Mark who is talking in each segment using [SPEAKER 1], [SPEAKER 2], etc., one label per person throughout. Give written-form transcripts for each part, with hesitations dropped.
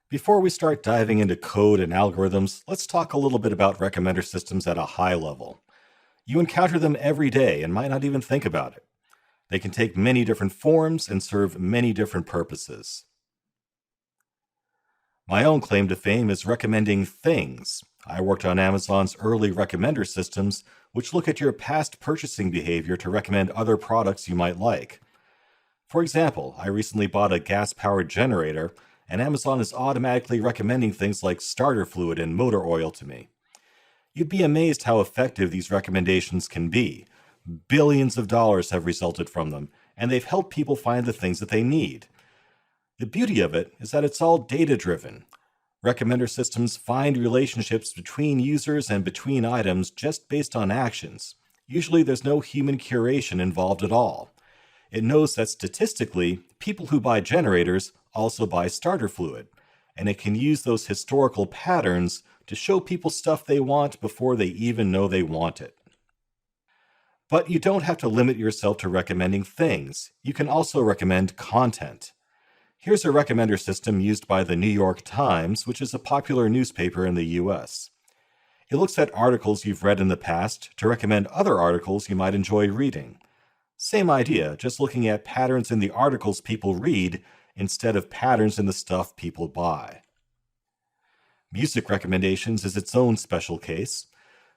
[SPEAKER 1] Before we start diving into code and algorithms, let's talk a little bit about recommender systems at a high level. You encounter them every day and might not even think about it. They can take many different forms and serve many different purposes. My own claim to fame is recommending things. I worked on Amazon's early recommender systems, which look at your past purchasing behavior to recommend other products you might like. For example, I recently bought a gas-powered generator, and Amazon is automatically recommending things like starter fluid and motor oil to me. You'd be amazed how effective these recommendations can be. Billions of dollars have resulted from them, and they've helped people find the things that they need. The beauty of it is that it's all data-driven. Recommender systems find relationships between users and between items just based on actions. Usually there's no human curation involved at all. It knows that statistically, people who buy generators also buy starter fluid, and it can use those historical patterns to show people stuff they want before they even know they want it. But you don't have to limit yourself to recommending things. You can also recommend content. Here's a recommender system used by the New York Times, which is a popular newspaper in the US. It looks at articles you've read in the past to recommend other articles you might enjoy reading. Same idea, just looking at patterns in the articles people read instead of patterns in the stuff people buy. Music recommendations is its own special case.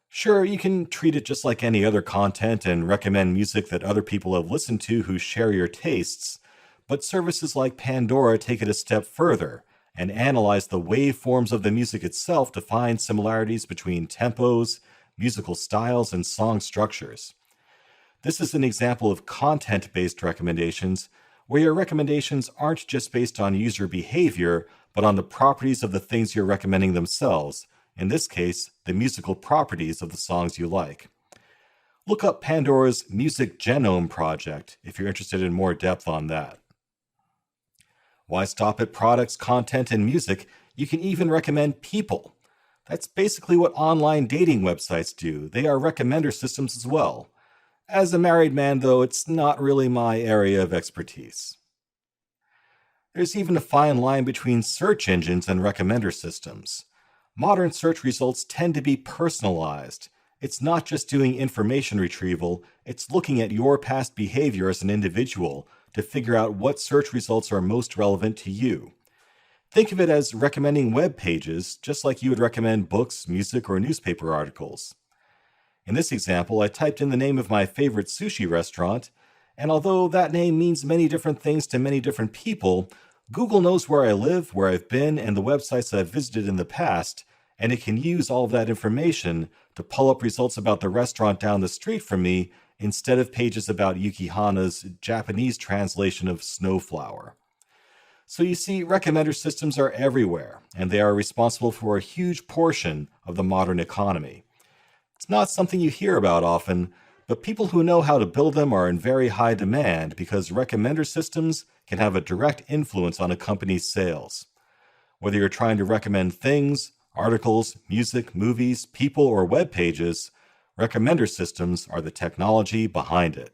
[SPEAKER 1] Sure, you can treat it just like any other content and recommend music that other people have listened to who share your tastes, but services like Pandora take it a step further and analyze the waveforms of the music itself to find similarities between tempos, musical styles, and song structures. This is an example of content-based recommendations, where your recommendations aren't just based on user behavior, but on the properties of the things you're recommending themselves, in this case, the musical properties of the songs you like. Look up Pandora's Music Genome Project if you're interested in more depth on that. Why stop at products, content, and music? You can even recommend people. That's basically what online dating websites do. They are recommender systems as well. As a married man, though, it's not really my area of expertise. There's even a fine line between search engines and recommender systems. Modern search results tend to be personalized. It's not just doing information retrieval, it's looking at your past behavior as an individual to figure out what search results are most relevant to you. Think of it as recommending web pages, just like you would recommend books, music, or newspaper articles. In this example, I typed in the name of my favorite sushi restaurant, and although that name means many different things to many different people, Google knows where I live, where I've been, and the websites I've visited in the past, and it can use all of that information to pull up results about the restaurant down the street from me instead of pages about Yuki Hana's Japanese translation of Snowflower. So you see, recommender systems are everywhere, and they are responsible for a huge portion of the modern economy. It's not something you hear about often, but people who know how to build them are in very high demand because recommender systems can have a direct influence on a company's sales. Whether you're trying to recommend things, articles, music, movies, people, or web pages, recommender systems are the technology behind it.